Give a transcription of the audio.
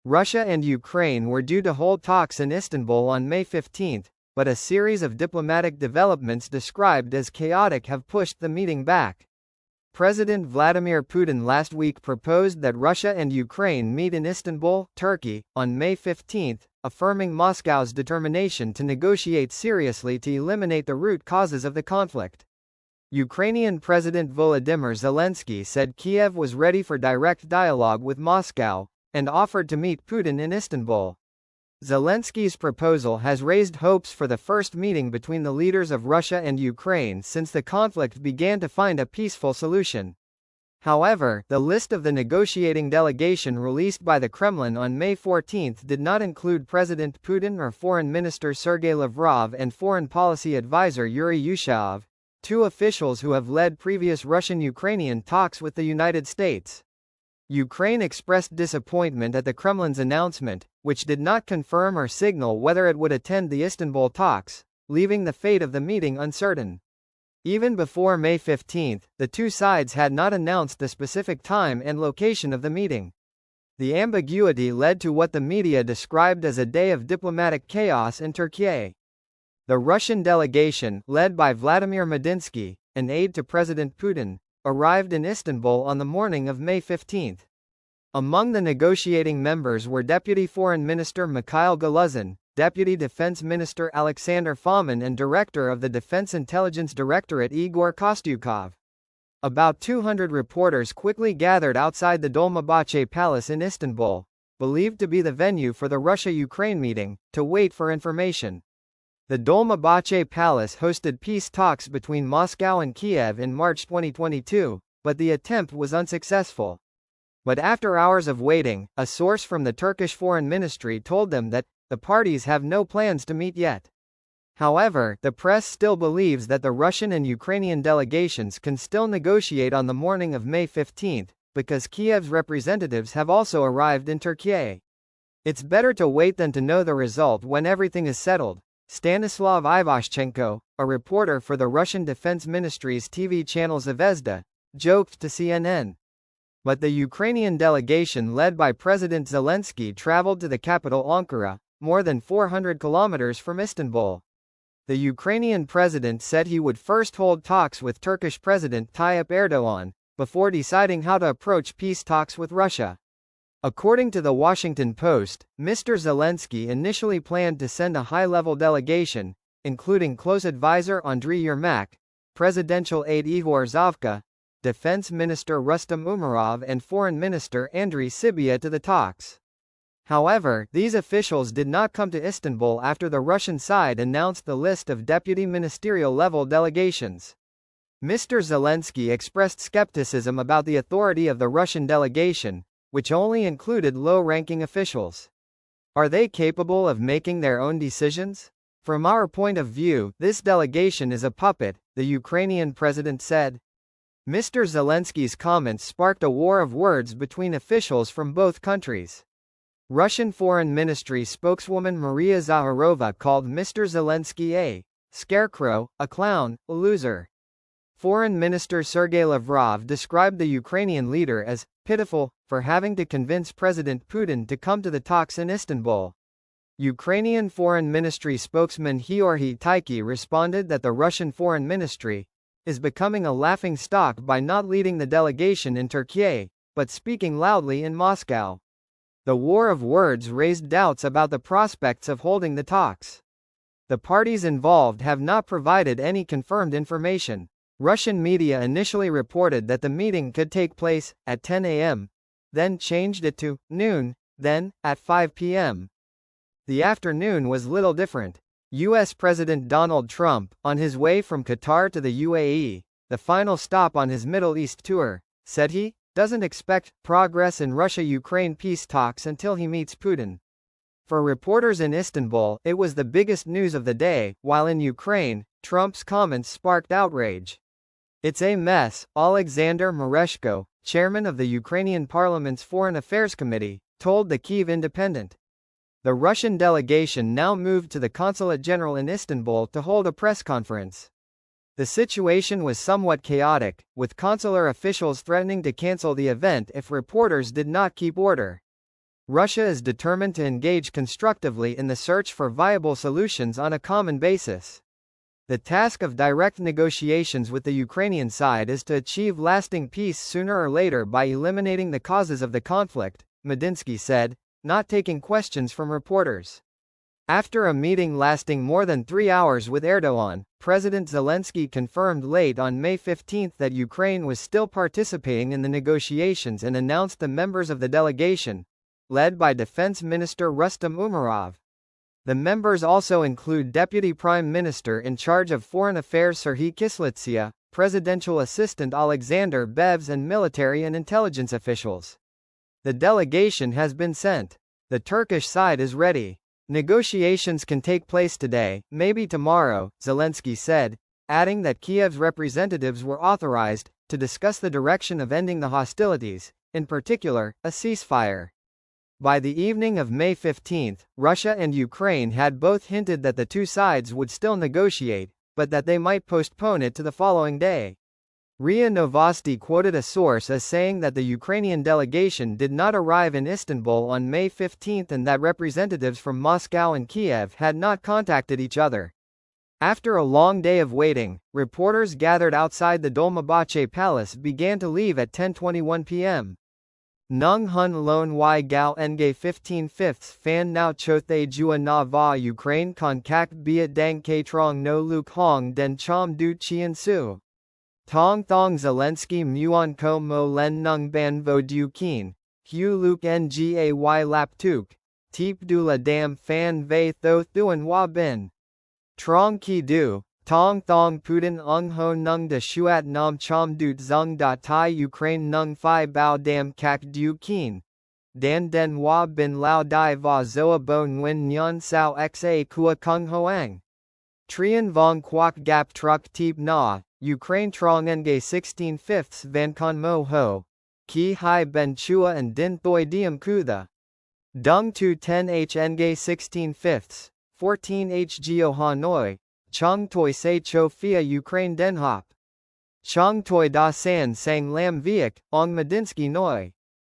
Russia and Ukraine were due to hold talks in Istanbul on May 15, but a series of diplomatic developments described as chaotic have pushed the meeting back. President Vladimir Putin last week proposed that Russia and Ukraine meet in Istanbul, Turkey, on May 15, affirming Moscow's determination to negotiate seriously to eliminate the root causes of the conflict. Ukrainian President Volodymyr Zelensky said Kiev was ready for direct dialogue with Moscow, and offered to meet Putin in Istanbul. Zelensky's proposal has raised hopes for the first meeting between the leaders of Russia and Ukraine since the conflict began to find a peaceful solution. However, the list of the negotiating delegation released by the Kremlin on May 14 did not include President Putin or Foreign Minister Sergei Lavrov and Foreign Policy Advisor Yuri Yushchenko, two officials who have led previous Russian-Ukrainian talks with the United States. Ukraine expressed disappointment at the Kremlin's announcement, which did not confirm or signal whether it would attend the Istanbul talks, leaving the fate of the meeting uncertain. Even before May 15, the two sides had not announced the specific time and location of the meeting. The ambiguity led to what the media described as a day of diplomatic chaos in Turkey. The Russian delegation, led by Vladimir Medinsky, an aide to President Putin, arrived in Istanbul on the morning of May 15. Among the negotiating members were Deputy Foreign Minister Mikhail Galuzin, Deputy Defense Minister Alexander Fomin and Director of the Defense Intelligence Directorate Igor Kostyukov. About 200 reporters quickly gathered outside the Dolmabahce Palace in Istanbul, believed to be the venue for the Russia-Ukraine meeting, to wait for information. The Dolmabahce Palace hosted peace talks between Moscow and Kiev in March 2022, but the attempt was unsuccessful. But after hours of waiting, a source from the Turkish Foreign Ministry told them that the parties have no plans to meet yet. However, the press still believes that the Russian and Ukrainian delegations can still negotiate on the morning of May 15, because Kiev's representatives have also arrived in Turkey. It's better to wait than to know the result when everything is settled, Stanislav Ivashchenko, a reporter for the Russian Defense Ministry's TV channel Zvezda, joked to CNN. But the Ukrainian delegation led by President Zelensky traveled to the capital Ankara, more than 400 kilometers from Istanbul. The Ukrainian president said he would first hold talks with Turkish President Tayyip Erdogan, before deciding how to approach peace talks with Russia. According to the Washington Post, Mr. Zelensky initially planned to send a high-level delegation, including close advisor Andriy Yermak, presidential aide Ihor Zhavka, Defense Minister Rustam Umerov and Foreign Minister Andriy Sybiha to the talks. However, these officials did not come to Istanbul after the Russian side announced the list of deputy ministerial-level delegations. Mr. Zelensky expressed skepticism about the authority of the Russian delegation, which only included low-ranking officials. Are they capable of making their own decisions? From our point of view, this delegation is a puppet, the Ukrainian president said. Mr. Zelensky's comments sparked a war of words between officials from both countries. Russian Foreign Ministry spokeswoman Maria Zakharova called Mr. Zelensky a scarecrow, a clown, a loser. Foreign Minister Sergei Lavrov described the Ukrainian leader as pitiful for having to convince President Putin to come to the talks in Istanbul. Ukrainian Foreign Ministry spokesman Georgy Tyky responded that the Russian Foreign Ministry is becoming a laughingstock by not leading the delegation in Turkey, but speaking loudly in Moscow. The war of words raised doubts about the prospects of holding the talks. The parties involved have not provided any confirmed information. Russian media initially reported that the meeting could take place at 10 a.m., then changed it to noon, then at 5 p.m. The afternoon was little different. U.S. President Donald Trump, on his way from Qatar to the UAE, the final stop on his Middle East tour, said he doesn't expect progress in Russia-Ukraine peace talks until he meets Putin. For reporters in Istanbul, it was the biggest news of the day, while in Ukraine, Trump's comments sparked outrage. It's a mess, Alexander Mereshko, chairman of the Ukrainian parliament's Foreign Affairs Committee, told the Kyiv Independent. The Russian delegation now moved to the Consulate General in Istanbul to hold a press conference. The situation was somewhat chaotic, with consular officials threatening to cancel the event if reporters did not keep order. Russia is determined to engage constructively in the search for viable solutions on a common basis. The task of direct negotiations with the Ukrainian side is to achieve lasting peace sooner or later by eliminating the causes of the conflict, Medinsky said, not taking questions from reporters. After a meeting lasting more than 3 hours with Erdogan, President Zelensky confirmed late on May 15 that Ukraine was still participating in the negotiations and announced the members of the delegation, led by Defense Minister Rustem Umerov. The members also include Deputy Prime Minister in charge of Foreign Affairs Serhiy Kyslytsya, Presidential Assistant Alexander Bevs and military and intelligence officials. The delegation has been sent. The Turkish side is ready. Negotiations can take place today, maybe tomorrow, Zelensky said, adding that Kiev's representatives were authorized to discuss the direction of ending the hostilities, in particular, a ceasefire. By the evening of May 15, Russia and Ukraine had both hinted that the two sides would still negotiate, but that they might postpone it to the following day. RIA Novosti quoted a source as saying that the Ukrainian delegation did not arrive in Istanbul on May 15 and that representatives from Moscow and Kiev had not contacted each other. After a long day of waiting, reporters gathered outside the Dolmabahce Palace began to leave at 10:21 p.m. Nung hun lon y gal nge 15/5 fan now chothe jua na va Ukraine con kak biat dang k trong no luk hong den chom du chien su. Tong thong Zelensky muon ko mo len nung ban vo du keen, hu luk ngay lap tuk, teep du la dam fan ve tho thuan wa bin. Trong ki du. Tong thong Putin ung ho nung de shuat nam chom dut zung da tai Ukraine nung phi bao dam kak du keen. Dan den wa bin lao dai va zoa bo nguyen nyan sao xa kua kung hoang. Trian vong quoc gap truck teep na, Ukraine trong nge 16/5 van con mo ho. Ki hai ben chua and din thoi diem kutha. Dung tu 10 h nge 16/5, 14 h geo Hanoi. Chong toi se cho fia Ukraine den hop. Chong toi da san sang lam viek, ong Medinsky noi.